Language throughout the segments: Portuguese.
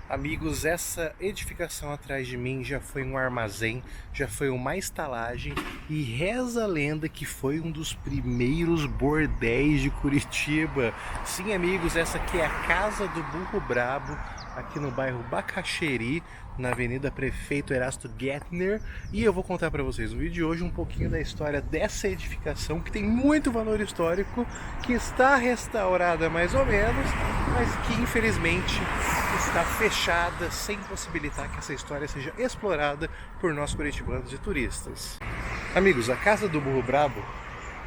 Amigos, essa edificação atrás de mim já foi um armazém, já foi uma estalagem e reza a lenda que foi um dos primeiros bordéis de Curitiba. Sim, amigos, essa aqui é a Casa do Burro Brabo, aqui no bairro Bacaxeri, na Avenida Prefeito Erasto Gettner, e eu vou contar para vocês no vídeo de hoje um pouquinho da história dessa edificação que tem muito valor histórico, que está restaurada mais ou menos, mas que infelizmente está fechada, sem possibilitar que essa história seja explorada por nós curitibanos e turistas. Amigos, a Casa do Burro Brabo,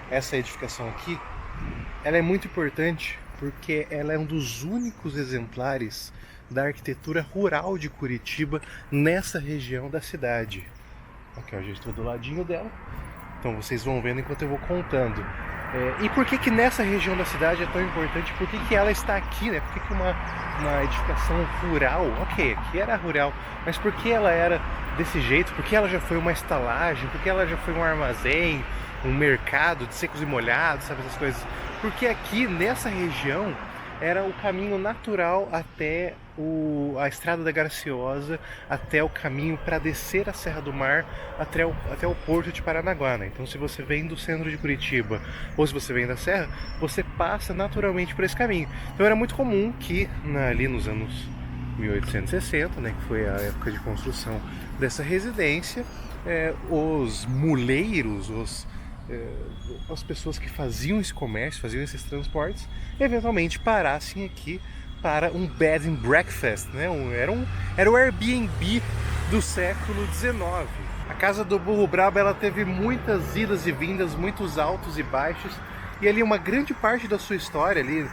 essa edificação aqui, ela é muito importante porque ela é um dos únicos exemplares da arquitetura rural de Curitiba nessa região da cidade. Aqui, ó, a gente está do ladinho dela, então vocês vão vendo enquanto eu vou contando. E por que nessa região da cidade é tão importante? Por que ela está aqui, né? Por que uma edificação rural, ok, aqui era rural, mas por que ela era desse jeito? Por que ela já foi uma estalagem? Por que ela já foi um armazém, um mercado de secos e molhados, sabe, essas coisas? Porque aqui nessa região era o caminho natural até a Estrada da Graciosa, até o caminho para descer a Serra do Mar, até o Porto de Paranaguá, né? Então se você vem do centro de Curitiba, ou se você vem da Serra, você passa naturalmente por esse caminho. Então era muito comum que ali nos anos 1860, né, que foi a época de construção dessa residência, os muleiros, as pessoas que faziam esse comércio, faziam esses transportes, eventualmente parassem aqui para um bed and breakfast, né? Era o Airbnb do século XIX. A Casa do Burro Brabo, ela teve muitas idas e vindas, muitos altos e baixos, e ali uma grande parte da sua história, ali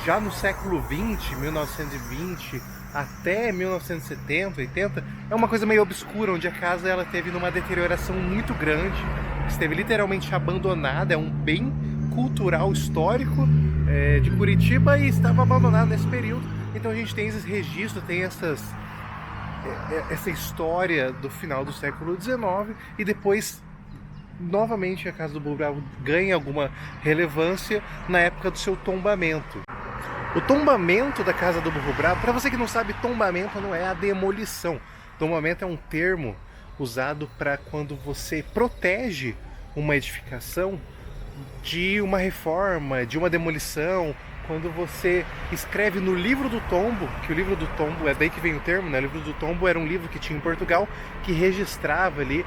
já no século XX, 1920 até 1970, 80, é uma coisa meio obscura, onde a casa ela teve numa deterioração muito grande, esteve literalmente abandonada, é um bem cultural histórico de Curitiba e estava abandonada nesse período. Então a gente tem esses registros, tem essa história do final do século XIX e depois novamente a Casa do Burro Brabo ganha alguma relevância na época do seu tombamento. O tombamento da Casa do Burro Brabo, para você que não sabe, tombamento não é a demolição. Tombamento é um termo usado para quando você protege uma edificação de uma reforma, de uma demolição, quando você escreve no livro do tombo, que o livro do tombo, é daí que vem o termo, né? O livro do tombo era um livro que tinha em Portugal, que registrava ali,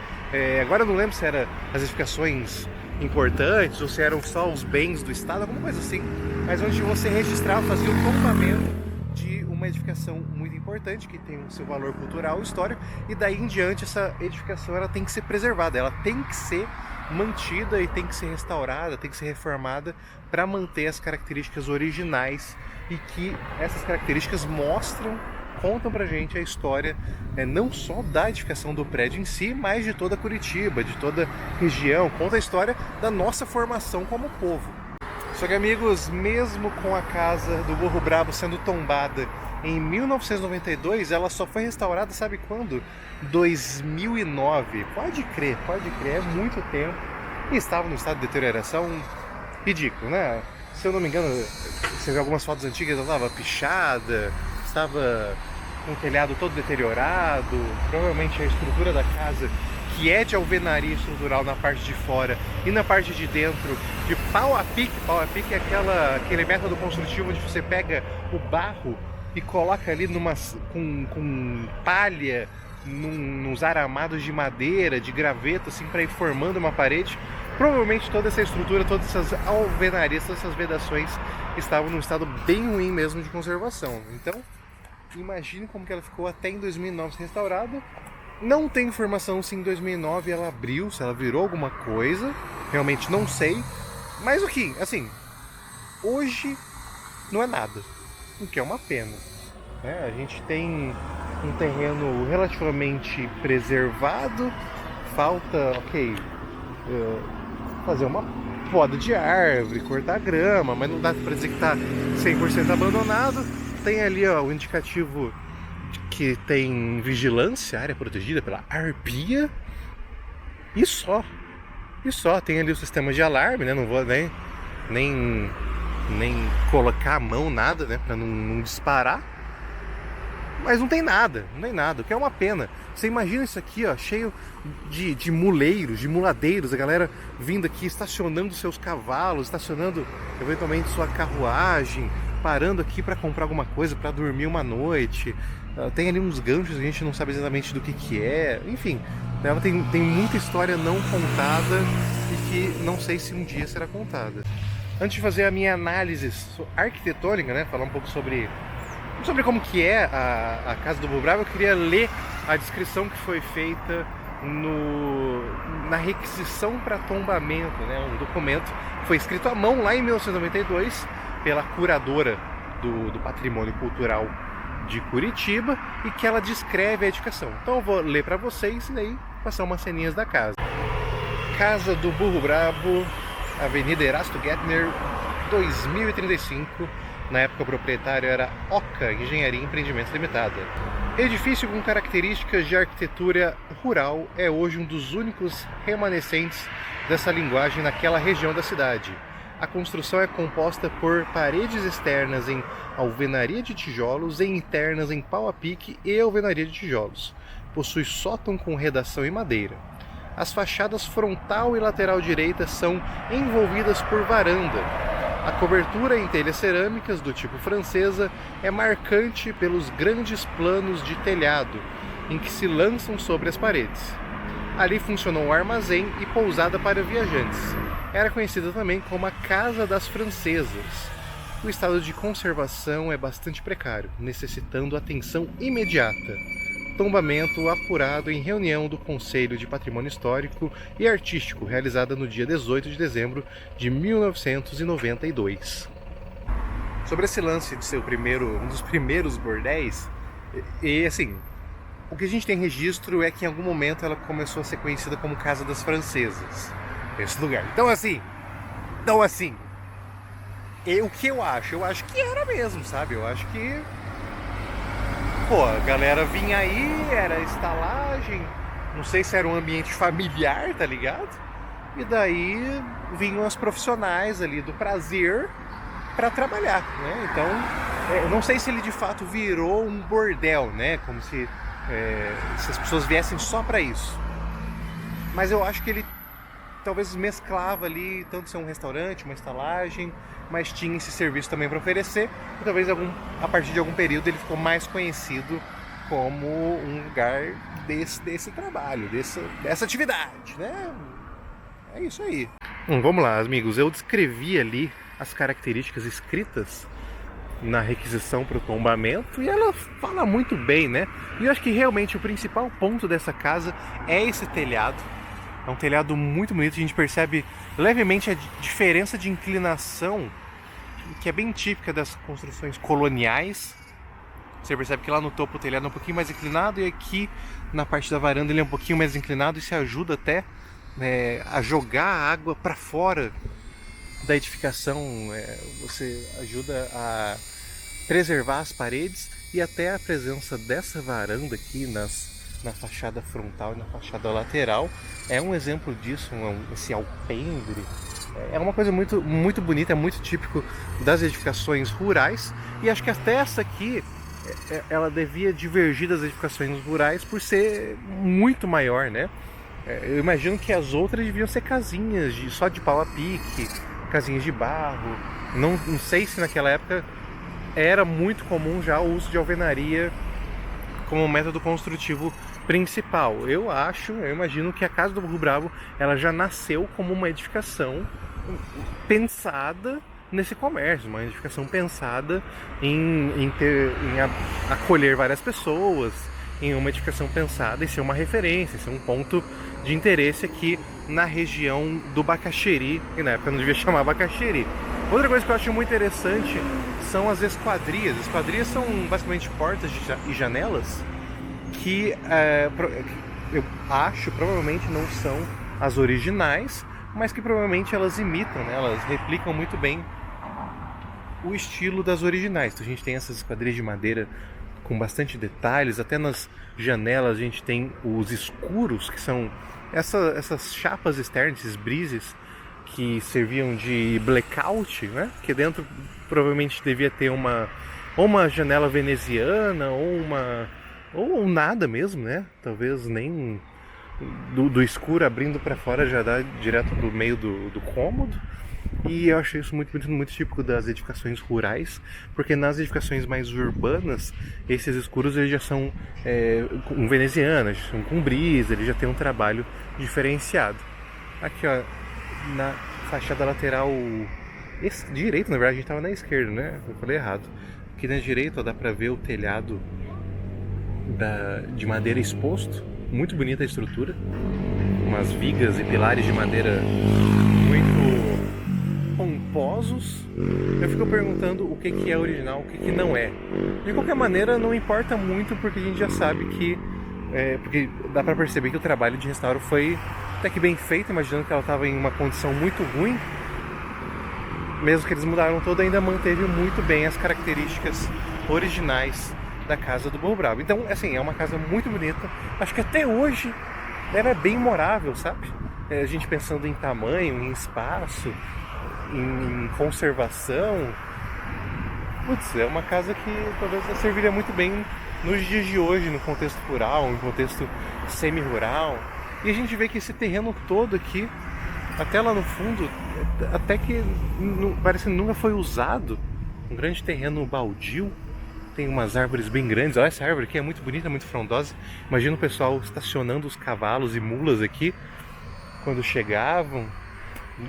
agora eu não lembro se era as edificações importantes ou se eram só os bens do Estado, alguma coisa assim, mas onde você registrava, fazia o tombamento de uma edificação muito importante, que tem o seu valor cultural, histórico, e daí em diante essa edificação ela tem que ser preservada, ela tem que ser mantida e tem que ser restaurada, tem que ser reformada para manter as características originais e que essas características contam pra gente a história não só da edificação do prédio em si, mas de toda Curitiba, de toda a região, conta a história da nossa formação como povo. Só que, amigos, mesmo com a Casa do Burro Brabo sendo tombada em 1992, ela só foi restaurada, sabe quando? 2009. Pode crer, é muito tempo. E estava no estado de deterioração ridículo, né? Se eu não me engano, você vê algumas fotos antigas, ela estava pichada, estava com o telhado todo deteriorado, provavelmente a estrutura da casa, que é de alvenaria estrutural na parte de fora e na parte de dentro de pau a pique é aquele método construtivo onde você pega o barro e coloca ali com palha, nos aramados de madeira, de graveto, assim, para ir formando uma parede. Provavelmente toda essa estrutura, todas essas alvenarias, todas essas vedações estavam num estado bem ruim mesmo de conservação. Então, imagine como que ela ficou até em 2009 restaurada. Não tem informação se em 2009 ela abriu, se ela virou alguma coisa, realmente não sei. Mas o que, assim, hoje não é nada, o que é uma pena, né? A gente tem um terreno relativamente preservado, falta, fazer uma poda de árvore, cortar grama, mas não dá para dizer que está 100% abandonado. Tem ali, ó, o indicativo que tem vigilância, área protegida pela Arpia, e só tem ali o sistema de alarme, né? Não vou nem colocar a mão, nada, né? Para não disparar. Mas não tem nada, o que é uma pena. Você imagina isso aqui, ó, cheio de muleiros, de muladeiros, a galera vindo aqui, estacionando seus cavalos, estacionando eventualmente sua carruagem, parando aqui para comprar alguma coisa, para dormir uma noite. Tem ali uns ganchos, a gente não sabe exatamente do que é, enfim, ela tem muita história não contada e que não sei se um dia será contada. Antes de fazer a minha análise arquitetônica, né, falar um pouco sobre como que é a Casa do Burro Bravo, eu queria ler a descrição que foi feita na requisição para tombamento, né, um documento que foi escrito à mão lá em 1992 pela curadora do Patrimônio Cultural de Curitiba e que ela descreve a edificação. Então eu vou ler para vocês e daí passar umas ceninhas da casa. Casa do Burro Bravo, Avenida Erasto Gettner, 2035. Na época o proprietário era Oca Engenharia e Empreendimentos Limitada. Edifício com características de arquitetura rural, é hoje um dos únicos remanescentes dessa linguagem naquela região da cidade. A construção é composta por paredes externas em alvenaria de tijolos e internas em pau a pique e alvenaria de tijolos. Possui sótão com redação em madeira. As fachadas frontal e lateral direita são envolvidas por varanda. A cobertura em telhas cerâmicas do tipo francesa é marcante pelos grandes planos de telhado em que se lançam sobre as paredes. Ali funcionou um armazém e pousada para viajantes. Era conhecida também como a Casa das Francesas. O estado de conservação é bastante precário, necessitando atenção imediata. Tombamento apurado em reunião do Conselho de Patrimônio Histórico e Artístico, realizada no dia 18 de dezembro de 1992. Sobre esse lance de ser um dos primeiros bordéis, e assim, o que a gente tem registro é que em algum momento ela começou a ser conhecida como Casa das Francesas, esse lugar. Então assim, o que eu acho que era mesmo, sabe? Eu acho que pô, a galera vinha aí, era estalagem, não sei se era um ambiente familiar, tá ligado? E daí vinham as profissionais ali do prazer para trabalhar, né? Então, eu não sei se ele de fato virou um bordel, né? Como se as pessoas viessem só para isso. Mas eu acho que ele talvez mesclava ali, tanto ser um restaurante, uma estalagem, mas tinha esse serviço também para oferecer, e talvez a partir de algum período ele ficou mais conhecido como um lugar desse trabalho, dessa atividade, né? É isso aí. Vamos lá, amigos, eu descrevi ali as características escritas na requisição para o tombamento e ela fala muito bem, né? E eu acho que realmente o principal ponto dessa casa é esse telhado. É um telhado muito bonito, a gente percebe levemente a diferença de inclinação, que é bem típica das construções coloniais. Você percebe que lá no topo o telhado é um pouquinho mais inclinado e aqui na parte da varanda ele é um pouquinho mais inclinado. Isso ajuda até a jogar a água para fora da edificação. Você ajuda a preservar as paredes e até a presença dessa varanda aqui na fachada frontal e na fachada lateral é um exemplo disso, esse alpendre. É uma coisa muito, muito bonita, é muito típico das edificações rurais, e acho que até essa aqui ela devia divergir das edificações rurais por ser muito maior, né? Eu imagino que as outras deviam ser casinhas só de pau a pique, casinhas de barro. Não sei se naquela época era muito comum já o uso de alvenaria como método construtivo principal. Eu imagino que a Casa do Burro Bravo ela já nasceu como uma edificação pensada nesse comércio, uma edificação pensada em acolher várias pessoas, em uma edificação pensada em ser uma referência, ser um ponto de interesse aqui na região do Bacaxeri, que na época não devia chamar Bacaxeri. Outra coisa que eu acho muito interessante são as esquadrias. As esquadrias são basicamente portas e janelas que eu acho provavelmente não são as originais, mas que provavelmente elas imitam, né? Elas replicam muito bem o estilo das originais. Então a gente tem essas esquadrias de madeira com bastante detalhes, até nas janelas a gente tem os escuros, que são essas chapas externas, esses brises que serviam de blackout, né? Que dentro provavelmente devia ter uma ou uma janela veneziana, ou nada mesmo, né? Talvez nem do escuro abrindo para fora já dá direto do meio do cômodo. E eu achei isso muito típico das edificações rurais, porque nas edificações mais urbanas, esses escuros eles já são com venezianas, são com brisa, ele já tem um trabalho diferenciado. Aqui, ó, na fachada lateral direita, na verdade a gente estava na esquerda, né? Eu falei errado. Aqui na direita, ó, dá pra ver o telhado de madeira exposto, muito bonita a estrutura, umas vigas e pilares de madeira muito pomposos. Eu fico perguntando o que é original, o que não é. De qualquer maneira, não importa muito, porque a gente já sabe que porque dá pra perceber que o trabalho de restauro foi até que bem feito, imaginando que ela estava em uma condição muito ruim. Mesmo que eles mudaram toda, ainda manteve muito bem as características originais da casa do Burro Brabo. Então, assim, é uma casa muito bonita. Acho que até hoje ela é bem morável, sabe? A gente pensando em tamanho, em espaço, em conservação. Putz, é uma casa que talvez serviria muito bem nos dias de hoje, no contexto rural, no contexto semi-rural. E a gente vê que esse terreno todo aqui, até lá no fundo, até que parece que nunca foi usado. Um grande terreno baldio. Tem umas árvores bem grandes. Olha essa árvore aqui, é muito bonita, muito frondosa. Imagina o pessoal estacionando os cavalos e mulas aqui quando chegavam.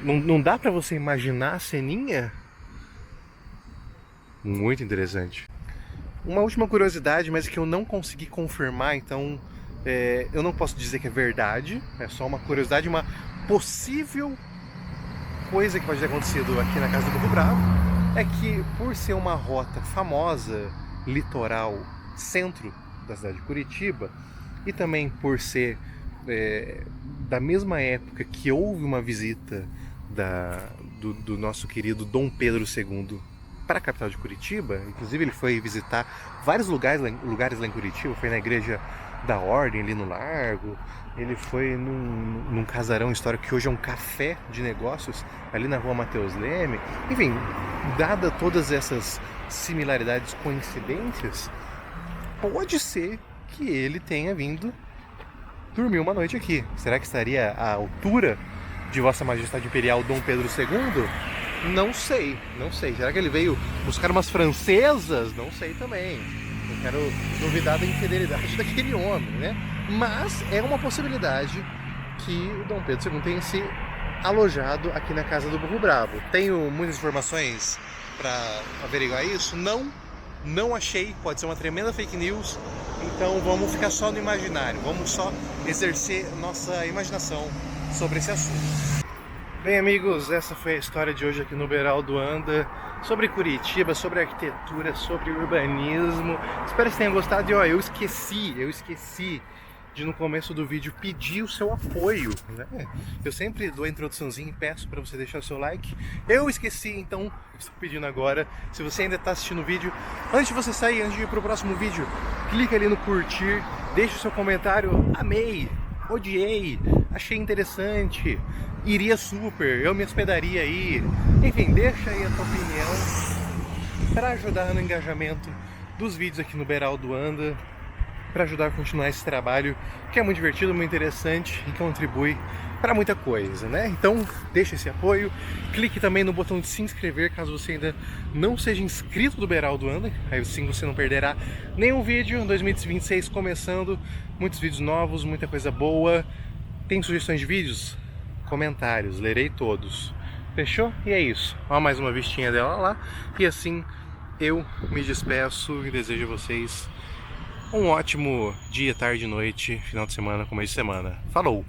Não dá pra você imaginar a ceninha? Muito interessante. Uma última curiosidade, mas que eu não consegui confirmar, então eu não posso dizer que é verdade. É só uma curiosidade, uma possível coisa que pode ter acontecido aqui na casa do Burro Brabo. É que por ser uma rota famosa, litoral, centro da cidade de Curitiba, e também por ser da mesma época que houve uma visita do nosso querido Dom Pedro II para a capital de Curitiba. Inclusive ele foi visitar vários lugares lá em Curitiba, foi na igreja da Ordem ali no Largo, ele foi num casarão histórico que hoje é um café de negócios ali na rua Mateus Leme. Enfim, dada todas essas similaridades, coincidências, pode ser que ele tenha vindo dormir uma noite aqui. Será que estaria à altura de Vossa Majestade Imperial Dom Pedro II? Não sei. Será que ele veio buscar umas francesas? Não sei também. Não quero duvidar da infidelidade daquele homem, né? Mas é uma possibilidade que o Dom Pedro II tenha se alojado aqui na casa do Burro Brabo. Tenho muitas informações para averiguar isso? Não achei. Pode ser uma tremenda fake news. Então vamos ficar só no imaginário. Vamos só exercer nossa imaginação sobre esse assunto. Bem, amigos, essa foi a história de hoje aqui no Beraldo Anda, sobre Curitiba, sobre arquitetura, sobre urbanismo. Espero que tenham gostado. E ó, eu esqueci de no começo do vídeo pedir o seu apoio, né? Eu sempre dou a introduçãozinha e peço para você deixar o seu like. Eu esqueci, então estou pedindo agora. Se você ainda está assistindo o vídeo, antes de você sair, antes de ir para o próximo vídeo, clica ali no curtir, deixa o seu comentário. Amei, odiei, achei interessante, iria super, eu me hospedaria aí. Enfim, deixa aí a tua opinião para ajudar no engajamento dos vídeos aqui no Beraldo Anda, para ajudar a continuar esse trabalho que é muito divertido, muito interessante e contribui para muita coisa, né? Então deixa esse apoio, clique também no botão de se inscrever caso você ainda não seja inscrito do Beraldo Anda, aí sim você não perderá nenhum vídeo. 2026 começando, muitos vídeos novos, muita coisa boa. Tem sugestões de vídeos? Comentários, lerei todos. Fechou? E é isso. Ó, mais uma vistinha dela lá. E assim eu me despeço e desejo a vocês um ótimo dia, tarde, noite, final de semana, começo de semana. Falou!